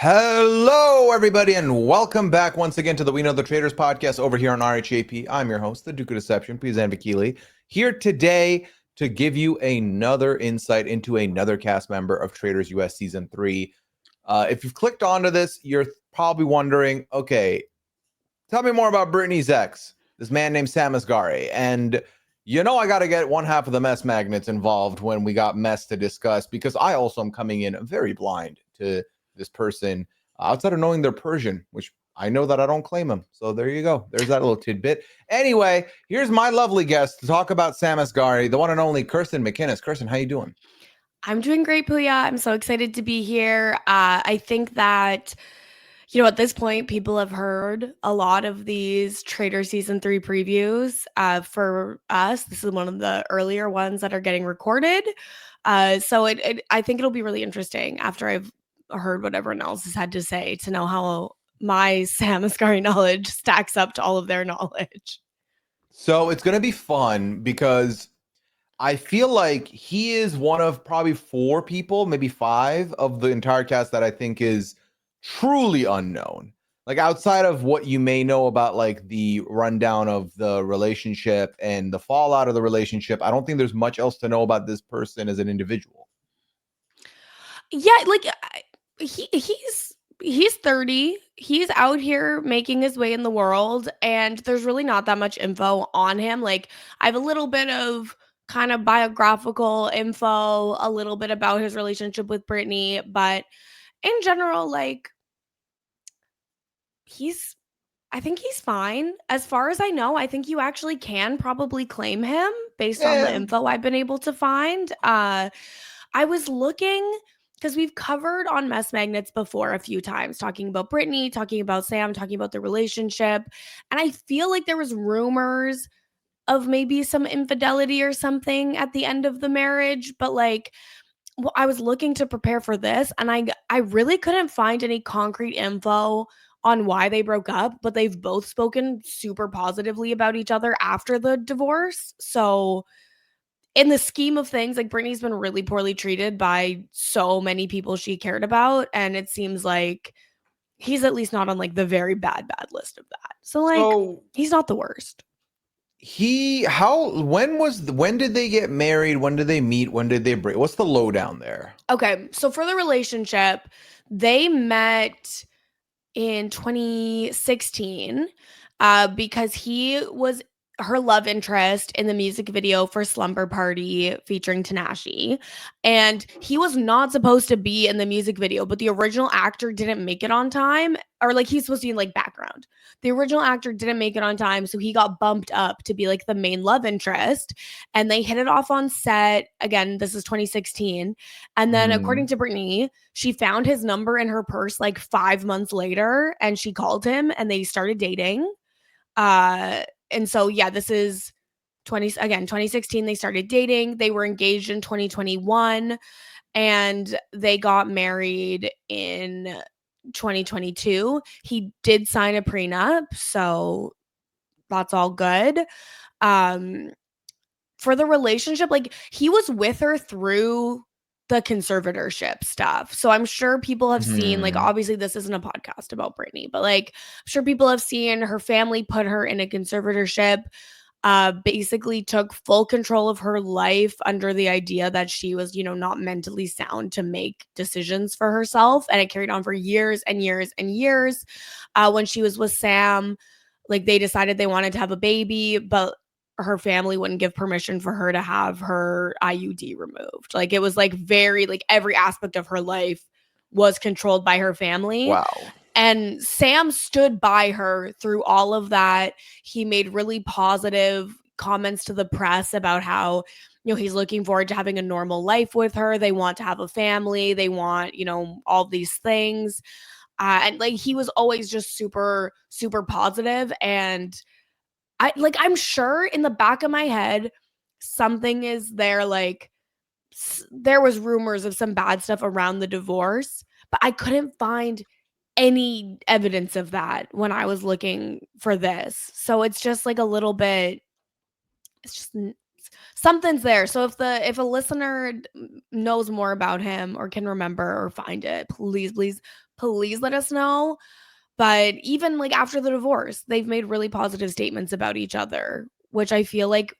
Hello, everybody, and welcome back once again to the We Know the Traitors podcast over here on RHAP. I'm your host, the Duke of Deception, Pooya Zanvikili, here today to give you another insight into another cast member of Traitors US Season 3. If you've clicked onto this, you're probably wondering, okay, tell me more about Britney's ex, this man named Sam Asghari. And you know I got to get one half of the mess magnets involved when we got mess to discuss, because I also am coming in very blind to this person outside of knowing they're Persian, which I know that I don't claim them. So there you go. There's that little tidbit. Anyway, here's my lovely guest to talk about Sam Asghari, the one and only Kirsten MacInnis. Kirsten, how you doing? I'm doing great, Pooya. I'm so excited to be here. I think that, at this point, people have heard a lot of these Traitors Season 3 previews. For us, this is one of the earlier ones that are getting recorded. So I think it'll be really interesting after I've heard what everyone else has had to say to know how my Sam Asghari knowledge stacks up to all of their knowledge. So it's going to be fun because I feel like he is one of probably 4 people, maybe 5 of the entire cast that I think is truly unknown. Like outside of what you may know about like the rundown of the relationship and the fallout of the relationship, I don't think there's much else to know about this person as an individual. Yeah, like he's 30. He's out here making his way in the world, and there's really not that much info on him. Like, I have a little bit of kind of biographical info, a little bit about his relationship with Britney, but in general, like, I think he's fine. As far as I know, I think you actually can probably claim him based on the Yeah. info I've been able to find. I was looking because we've covered on Mess Magnets before a few times, talking about Britney, talking about Sam, talking about the relationship. And I feel like there was rumors of maybe some infidelity or something at the end of the marriage, but like I was looking to prepare for this and I really couldn't find any concrete info on why they broke up, but they've both spoken super positively about each other after the divorce. So in the scheme of things, like Britney's been really poorly treated by so many people she cared about, and it seems like he's at least not on like the very bad list of that. So like So he's not the worst. when did they get married? When did they meet? When did they break? What's the lowdown there? Okay, so for the relationship, they met in 2016 because he was her love interest in the music video for Slumber Party featuring Tanashi. And he was not supposed to be in the music video, but the original actor didn't make it on time, or like he's supposed to be in like background. The original actor didn't make it on time, so he got bumped up to be like the main love interest. And they hit it off on set. Again, this is 2016. And then, according to Britney, she found his number in her purse like 5 months later and she called him and they started dating. And so yeah, this is 2016 they started dating. They were engaged in 2021 and they got married in 2022. He did sign a prenup, so that's all good. For the relationship, like he was with her through the conservatorship stuff. So I'm sure people have seen, like, obviously this isn't a podcast about Britney, but like I'm sure people have seen her family put her in a conservatorship, basically took full control of her life under the idea that she was, not mentally sound to make decisions for herself. And it carried on for years and years and years. When she was with Sam, like they decided they wanted to have a baby, but her family wouldn't give permission for her to have her IUD removed. Like it was like very like every aspect of her life was controlled by her family. Wow. And Sam stood by her through all of that. He made really positive comments to the press about how, he's looking forward to having a normal life with her. They want to have a family. They want, all these things. And like he was always just super, super positive. And I'm sure in the back of my head, something is there. Like there was rumors of some bad stuff around the divorce, but I couldn't find any evidence of that when I was looking for this. So it's just like a little bit, it's just something's there. So if a listener knows more about him or can remember or find it, please let us know. But even like after the divorce, they've made really positive statements about each other, which I feel like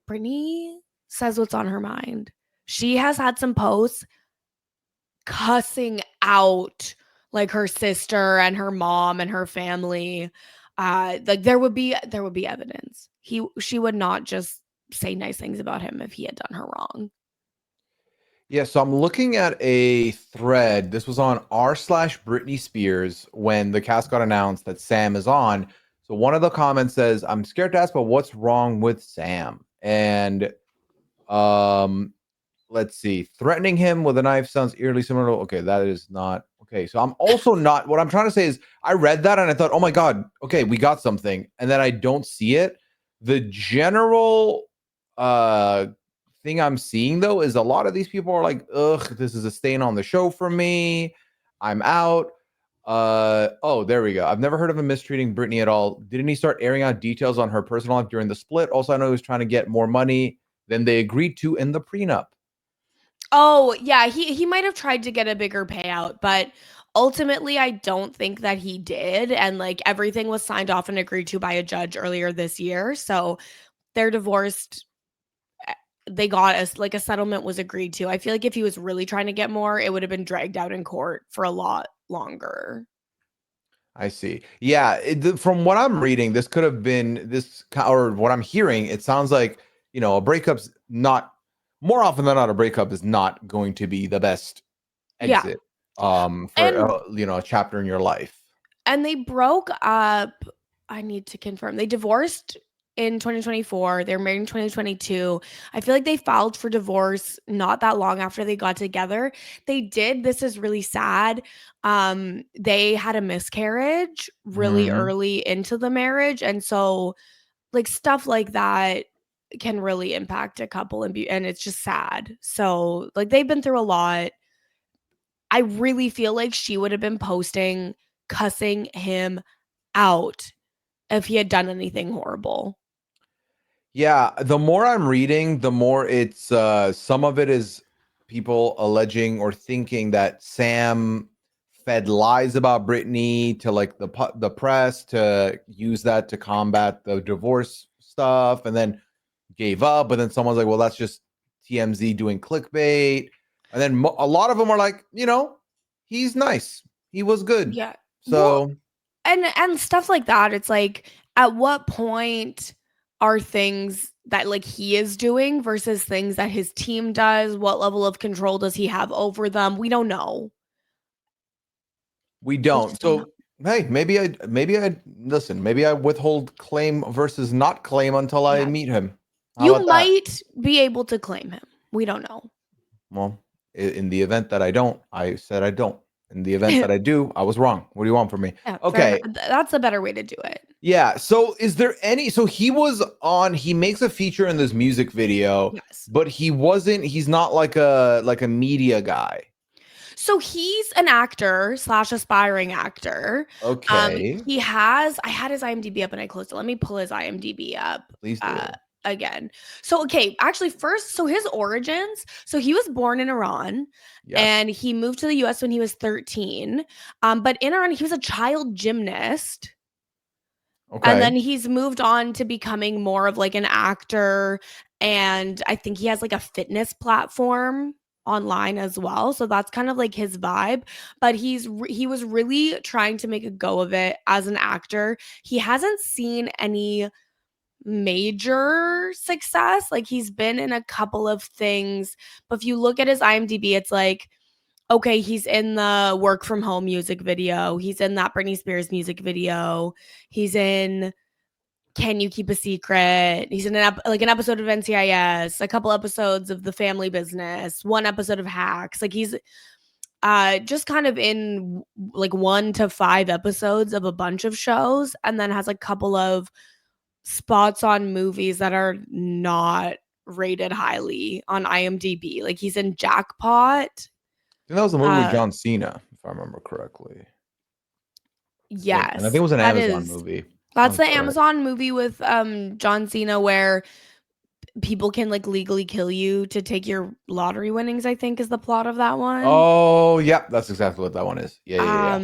Britney says what's on her mind. She has had some posts cussing out like her sister and her mom and her family. Like there would be evidence. She would not just say nice things about him if he had done her wrong. Yeah, so I'm looking at a thread. This was on r/Britney Spears when the cast got announced that Sam is on. So one of the comments says, "I'm scared to ask, but what's wrong with Sam?" And let's see, threatening him with a knife sounds eerily similar to, okay, that is not okay. So I'm also not, what I'm trying to say is I read that and I thought, oh my God, okay, we got something. And then I don't see it. The general thing I'm seeing though is a lot of these people are like, ugh, this is a stain on the show for me. I'm out. Oh, there we go. I've never heard of him mistreating Britney at all. Didn't he start airing out details on her personal life during the split? Also, I know he was trying to get more money than they agreed to in the prenup. Oh, yeah, he might have tried to get a bigger payout, but ultimately I don't think that he did, and like everything was signed off and agreed to by a judge earlier this year. So they're divorced. They got us like a settlement was agreed to. I feel like if he was really trying to get more, it would have been dragged out in court for a lot longer. I see. Yeah, from what I'm reading, this could have been or what I'm hearing, it sounds like, a breakup's not, more often than not, a breakup is not going to be the best Yeah. exit for And a chapter in your life. and they broke up. I need to confirm. They divorced in 2024. They were married in 2022. I feel like they filed for divorce not that long after they got together. They did. This is really sad. They had a miscarriage really Mhm. early into the marriage, and so like stuff like that can really impact a couple and it's just sad. So like they've been through a lot. I really feel like she would have been posting cussing him out if he had done anything horrible. Yeah, the more I'm reading, the more it's some of it is people alleging or thinking that Sam fed lies about Britney to like the press to use that to combat the divorce stuff, and then gave up. But then someone's like, "Well, that's just TMZ doing clickbait," and then a lot of them are like, he's nice, he was good, Yeah. Well, so. and stuff like that. It's like at what point are things that like he is doing versus things that his team does? What level of control does he have over them? We don't know. We We don't. just don't know. So, hey, maybe I listen, maybe I withhold claim versus not claim until I Yeah. meet him. How You about that? might be able to claim him. We don't know. Well, in the event that I don't, I said I don't. In the event that I do, I was wrong. What do you want from me? Yeah, fair enough. Okay. That's a better way to do it. Yeah. So is there so he makes a feature in this music video, Yes. but he's not like a media guy. So he's an actor slash aspiring actor. Okay. I had his IMDb up and I closed it. Let me pull his IMDb up Please uh, do. again. So, okay, actually, first, so his origins. So he was born in Iran Yes. and he moved to the US when he was 13. But in Iran, he was a child gymnast. And Okay. then he's moved on to becoming more of like an actor. And I think he has like a fitness platform online as well. So that's kind of like his vibe. But he was really trying to make a go of it as an actor. He hasn't seen any major success. Like he's been in a couple of things. But if you look at his IMDb, it's like, okay, he's in the work from home music video. He's in that Britney Spears music video. He's in Can You Keep a Secret? He's in an episode of NCIS, a couple episodes of The Family Business, one episode of Hacks. Like he's just kind of in like 1 to 5 episodes of a bunch of shows, and then has a couple of spots on movies that are not rated highly on IMDb. Like he's in Jackpot. I think that was the movie with Uh John Cena, if I remember correctly. And I think it yes, was an Amazon movie. that's Sounds the about right. Amazon movie with John Cena where people can like legally kill you to take your lottery winnings, I think is the plot of that one. Oh, yeah, that's exactly what that one is. Yeah.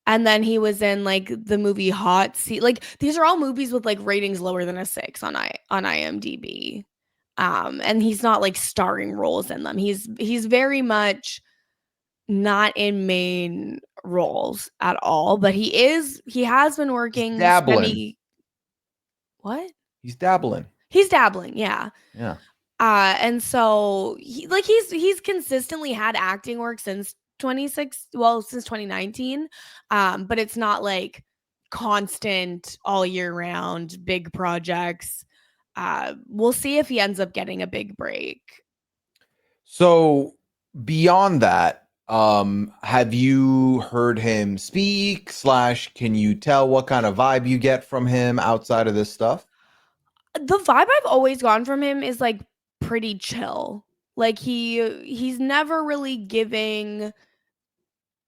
And then he was in like the movie Hot Seat. Like these are all movies with like ratings lower than a 6 on IMDb. And he's not like starring roles in them. He's very much not in main roles at all, but he has been working dabbling. What? He's dabbling. He's dabbling, yeah. Yeah. And so he's consistently had acting work since 2019. But it's not like constant all year round big projects. We'll see if he ends up getting a big break. So beyond that, have you heard him speak / can you tell what kind of vibe you get from him outside of this stuff? The vibe I've always gotten from him is like pretty chill. Like he's never really giving,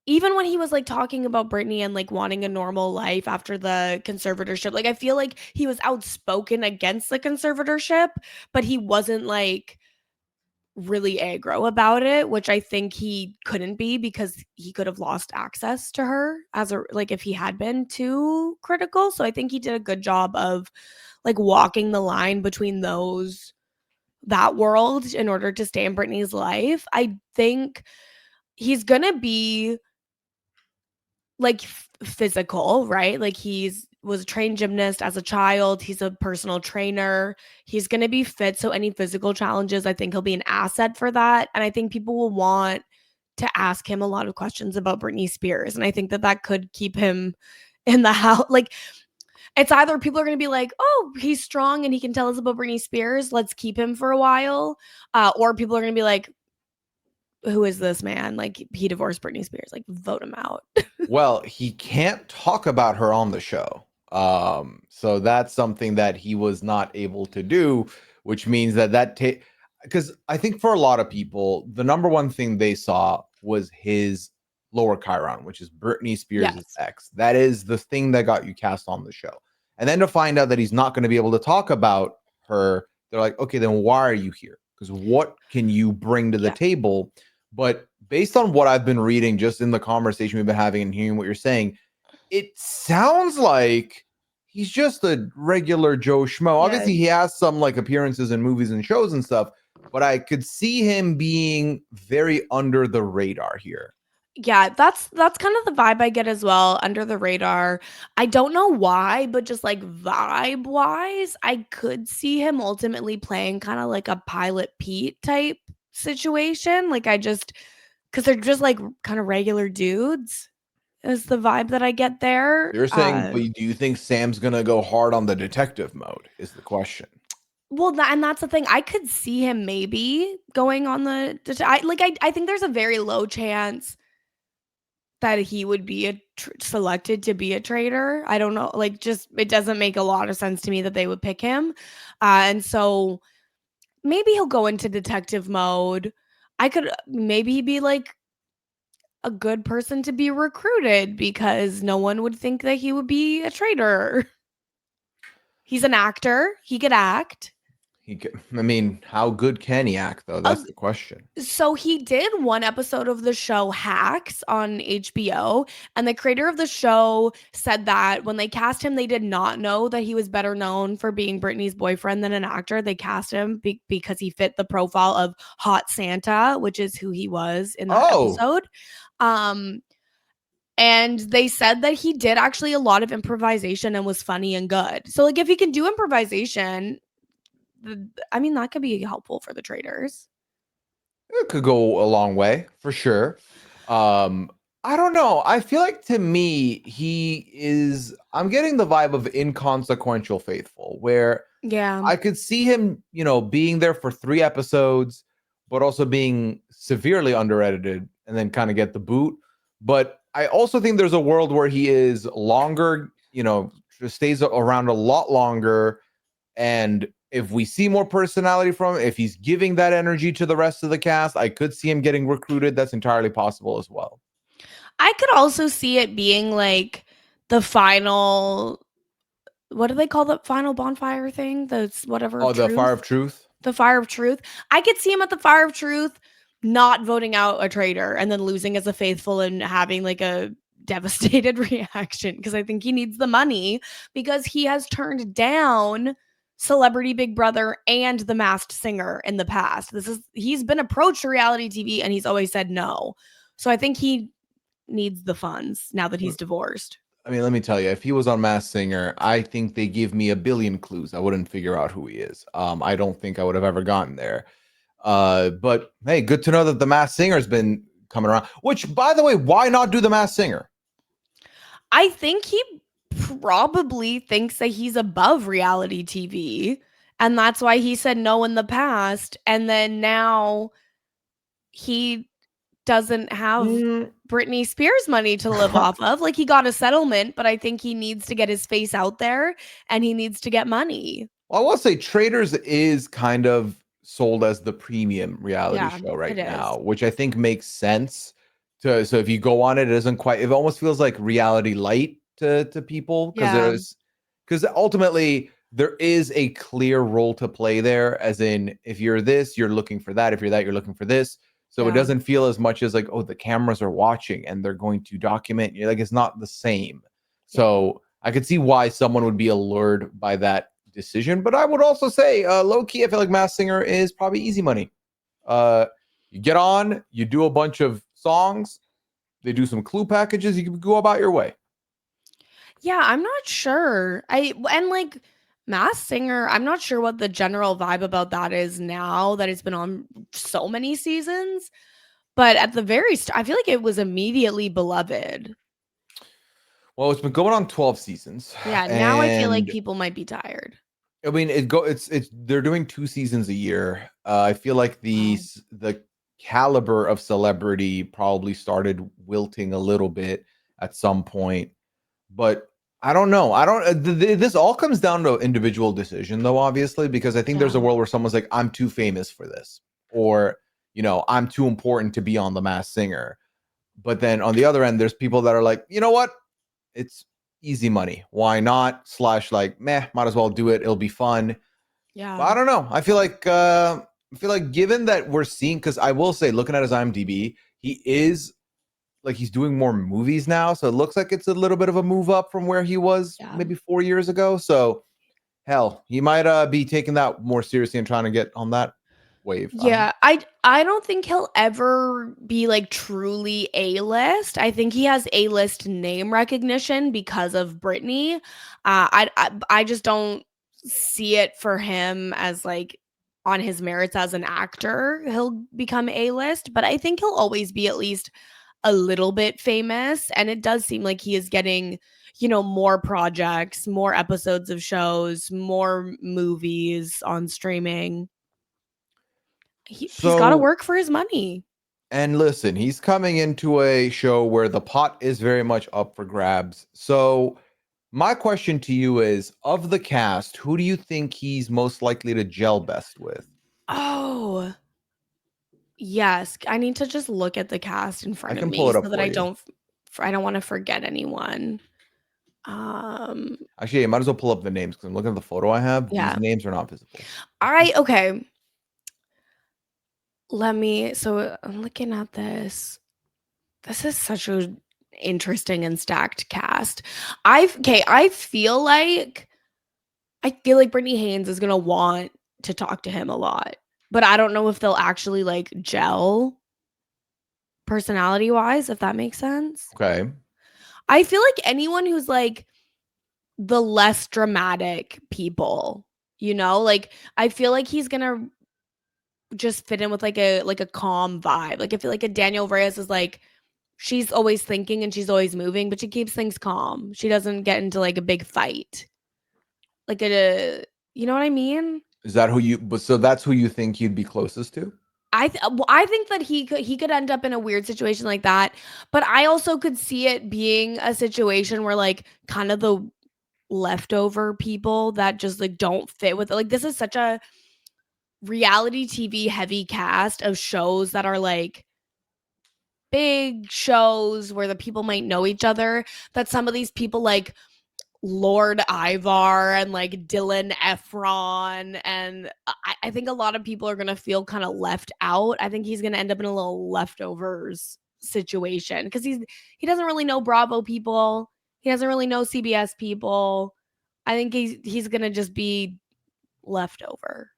even when he was like talking about Britney and like wanting a normal life after the conservatorship, like I feel like he was outspoken against the conservatorship, but he wasn't like really aggro about it, which I think he couldn't be because he could have lost access to her as a like if he had been too critical. So I think he did a good job of like walking the line between that world in order to stay in Britney's life. I think he's gonna be like physical, right? Like was a trained gymnast as a child. He's a personal trainer. He's going to be fit. So any physical challenges, I think he'll be an asset for that. And I think people will want to ask him a lot of questions about Britney Spears. And I think that could keep him in the house. Like it's either people are going to be like, oh, he's strong and he can tell us about Britney Spears. Let's keep him for a while. Or people are going to be like, who is this man? Like he divorced Britney Spears, like vote him out. Well, he can't talk about her on the show. So that's something that he was not able to do, which means because I think for a lot of people, the number one thing they saw was his lower Chiron, which is Britney Spears' ex. That is the thing that got you cast on the show. And then to find out that he's not going to be able to talk about her, they're like, okay, then why are you here? Because what can you bring to the table? But based on what I've been reading, just in the conversation we've been having and hearing what you're saying, it sounds like he's just a regular Joe Schmo. Yeah. Obviously, he has some like appearances in movies and shows and stuff, but I could see him being very under the radar here. Yeah, that's kind of the vibe I get as well, under the radar. I don't know why, but just like vibe wise, I could see him ultimately playing kind of like a Pilot Pete type situation. Like because they're just like kind of regular dudes is the vibe that I get there. You're saying, but do you think Sam's gonna go hard on the detective mode is the question. Well, and that's the thing. I could see him maybe going on I think there's a very low chance that he would be selected to be a traitor. I don't know. Like, just it doesn't make a lot of sense to me that they would pick him. And so maybe he'll go into detective mode. Maybe he'd be like a good person to be recruited because no one would think that he would be a traitor. He's an actor. He could act. I mean, how good can he act, though? That's the question. So he did one episode of the show Hacks on HBO, and the creator of the show said that when they cast him, they did not know that he was better known for being Britney's boyfriend than an actor. They cast him because he fit the profile of Hot Santa, which is who he was in that episode. And they said that he did actually a lot of improvisation and was funny and good. So, like, if he can do improvisation, I mean, that could be helpful for the Traitors. It could go a long way for sure. I don't know. I feel like to me, I'm getting the vibe of inconsequential faithful, where I could see him, being there for 3 episodes, but also being severely under-edited and then kind of get the boot. But I also think there's a world where he is longer, stays around a lot longer. And if we see more personality from him, if he's giving that energy to the rest of the cast, I could see him getting recruited. That's entirely possible as well. I could also see it being like the final, what do they call the final bonfire thing? That's whatever. Oh, the Fire of Truth? The Fire of Truth. I could see him at the Fire of Truth not voting out a traitor and then losing as a faithful and having like a devastated reaction because I think he needs the money because he has turned down Celebrity Big Brother and The Masked Singer in the past. He's been approached to reality TV and he's always said no. So I think he needs the funds now that he's divorced. I mean, let me tell you, if he was on Masked Singer, I think they give me a billion clues. I wouldn't figure out who he is. I don't think I would have ever gotten there. But hey, good to know that the Masked Singer has been coming around. Which, by the way, why not do the Masked Singer? I think he probably thinks that he's above reality TV. And that's why he said no in the past. And then now he doesn't have Britney Spears money to live off of. Like he got a settlement, but I think he needs to get his face out there and he needs to get money. Well, I will say Traitors is kind of sold as the premium reality show right it now, is. which I think makes sense. So if you go on it, it doesn't quite. It almost feels like reality light to people because ultimately there is a clear role to play there. As in, if you're this, you're looking for that. If you're that, you're looking for this. So it doesn't feel as much as like, oh, the cameras are watching and they're going to document. You're like, it's not the same. So I could see why someone would be allured by that decision. But I would also say, low key, I feel like Masked Singer is probably easy money. You get on, you do a bunch of songs, they do some clue packages, you can go about your way. Yeah, I'm not sure. Like Masked Singer, I'm not sure what the general vibe about that is now that it's been on so many seasons. But at the very start, I feel like it was immediately beloved. Well, it's been going on 12 seasons. Yeah, now I feel like people might be tired. I mean, it's they're doing 2 seasons a year. I feel like the caliber of celebrity probably started wilting a little bit at some point, but I don't know. I don't. This all comes down to individual decision, though, obviously, because I think there's a world where someone's like, "I'm too famous for this," or "I'm too important to be on The Masked Singer." But then on the other end, there's people that are like, "You know what? It's easy money. Why not?" / like, meh, might as well do it. It'll be fun. Yeah. But I don't know. I feel like given that we're seeing, because I will say, looking at his IMDb, he is like he's doing more movies now. So it looks like it's a little bit of a move up from where he was maybe 4 years ago. So hell, he might be taking that more seriously and trying to get on that wave. Yeah, I don't think he'll ever be like truly A-list. I think he has A-list name recognition because of Britney. I just don't see it for him as like on his merits as an actor. He'll become A-list, but I think he'll always be at least a little bit famous. And it does seem like he is getting, more projects, more episodes of shows, more movies on streaming. He's got to work for his money. And listen, he's coming into a show where the pot is very much up for grabs. So my question to you is, of the cast, who do you think he's most likely to gel best with? Oh, yes. I need to just look at the cast in front of can me pull it up so that for I you. don't want to forget anyone. Actually, I might as well pull up the names because I'm looking at the photo I have. Yeah. These names are not visible. All right. Okay. So I'm looking at this. This is such a interesting and stacked cast. I feel like Brittany Haynes is gonna want to talk to him a lot, but I don't know if they'll actually like gel personality wise, if that makes sense. Okay. I feel like anyone who's like the less dramatic people, like I feel like he's gonna just fit in with like a calm vibe. Like I feel like a Daniel Reyes is like she's always thinking and she's always moving, but she keeps things calm. She doesn't get into like a big fight. Like you know what I mean? Is that so that's who you think you'd be closest to? I think that he could end up in a weird situation like that, but I also could see it being a situation where like kind of the leftover people that just like don't fit with it. Like this is such a reality TV heavy cast of shows that are like big shows where the people might know each other, that some of these people like Lord Ivar and like Dylan Efron. And I think a lot of people are going to feel kind of left out. I think he's going to end up in a little leftovers situation because he doesn't really know Bravo people. He doesn't really know CBS people. I think he's going to just be leftover.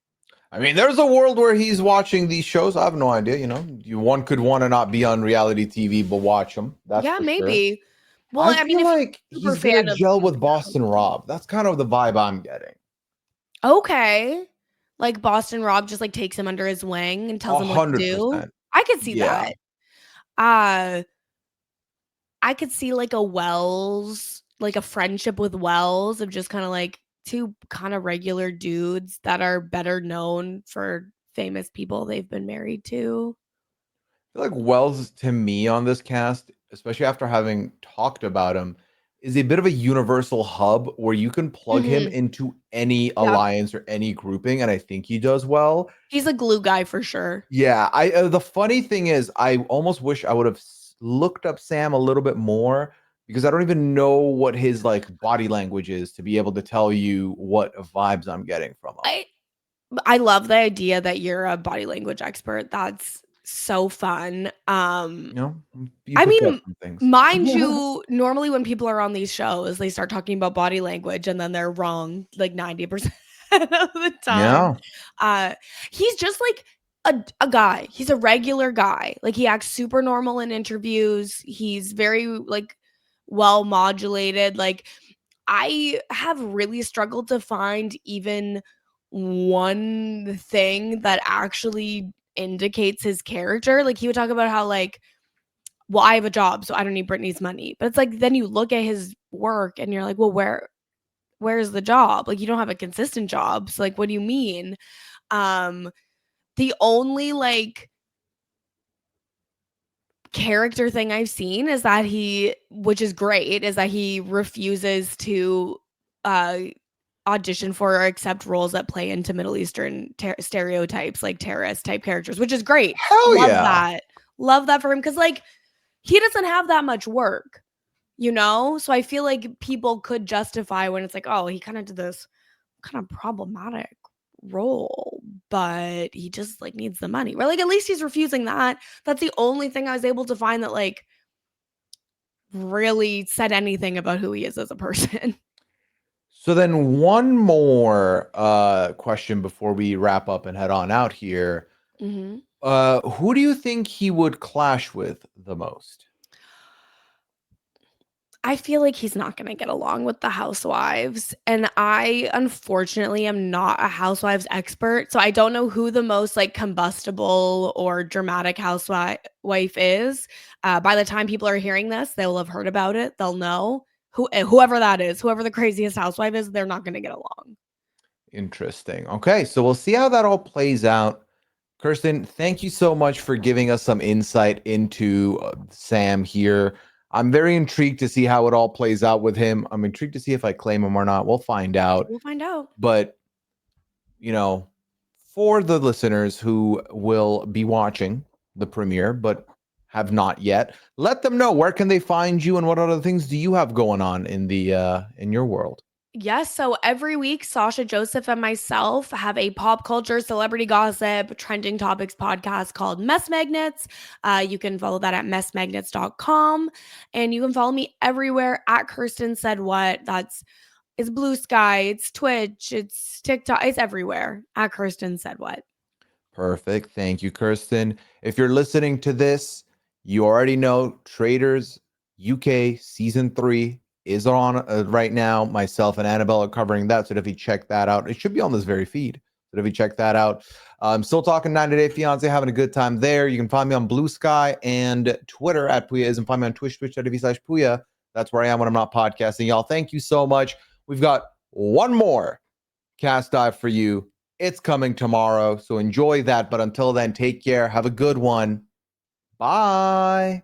I mean, there's a world where he's watching these shows. I have no idea. You know, one could want to not be on reality TV, but watch them. That's Yeah, for maybe. sure. Well, I mean, feel if you're like a super he's gonna fan of gel with something Boston else. Rob. That's kind of the vibe I'm getting. Okay. Like Boston Rob just like takes him under his wing and tells him what to do. 100%. I could see Yeah. that. I could see like a Wells, like a friendship with Wells of just kind of like two kind of regular dudes that are better known for famous people they've been married to. I feel like Wells, to me, on this cast, especially after having talked about him, is a bit of a universal hub where you can plug him Mhm. into any Yep. alliance or any grouping, and I think he does well. He's a glue guy for sure. Yeah, the funny thing is, I almost wish I would have looked up Sam a little bit more because I don't even know what his like body language is to be able to tell you what vibes I'm getting from him. I love the idea that you're a body language expert. That's so fun. You know, you I pick up mean, some things. mind you, normally when people are on these shows, they start talking about body language and then they're wrong like 90% of the time. Yeah. Uh, he's just like a guy. He's a regular guy. Like he acts super normal in interviews. He's very like well modulated. Like I have really struggled to find even one thing that actually indicates his character. Like he would talk about how like, well, I have a job, so I don't need Britney's money. But it's like then you look at his work and you're like, well, where's the job? Like you don't have a consistent job. So like what do you mean? Um the only like character thing I've seen is that which is great, is that he refuses to uh audition for or accept roles that play into Middle Eastern stereotypes, like terrorist type characters, which is great. Hell Love yeah. that. Love that for him because like he doesn't have that much work, you know? So I feel like people could justify when it's like, oh, he kind of did this kind of problematic role, but he just like needs the money. Or like at least he's refusing that. That's the only thing I was able to find that like really said anything about who he is as a person. So then one more question before we wrap up and head on out here. Mm-hmm. Who do you think he would clash with the most? I feel like he's not going to get along with the housewives. And I, unfortunately, am not a housewives expert. So I don't know who the most like combustible or dramatic housewife is. By the time people are hearing this, they'll have heard about it. They'll know whoever that is, whoever the craziest housewife is, they're not going to get along. Interesting. Okay, so we'll see how that all plays out. Kirsten, thank you so much for giving us some insight into Sam here. I'm very intrigued to see how it all plays out with him. I'm intrigued to see if I claim him or not. We'll find out. We'll find out. But, you know, for the listeners who will be watching the premiere but have not yet, let them know where can they find you and what other things do you have going on in the in your world. Yes. So every week, Sasha Joseph and myself have a pop culture, celebrity gossip, trending topics podcast called Mess Magnets. You can follow that at messmagnets.com. And you can follow me everywhere at Kirsten Said What. It's Blue Sky, it's Twitch, it's TikTok, it's everywhere at Kirsten Said What. Perfect. Thank you, Kirsten. If you're listening to this, you already know Traitors UK Season 3 is on right now. Myself and Annabelle are covering that. So if you check that out, it should be on this very feed. So if you check that out, I'm still talking 90 Day Fiance, having a good time there. You can find me on Blue Sky and Twitter at Pooya, and find me on twitch.tv/Pooya. That's where I am when I'm not podcasting. Y'all, thank you so much. We've got one more cast dive for you. It's coming tomorrow, so enjoy that. But until then, take care. Have a good one. Bye.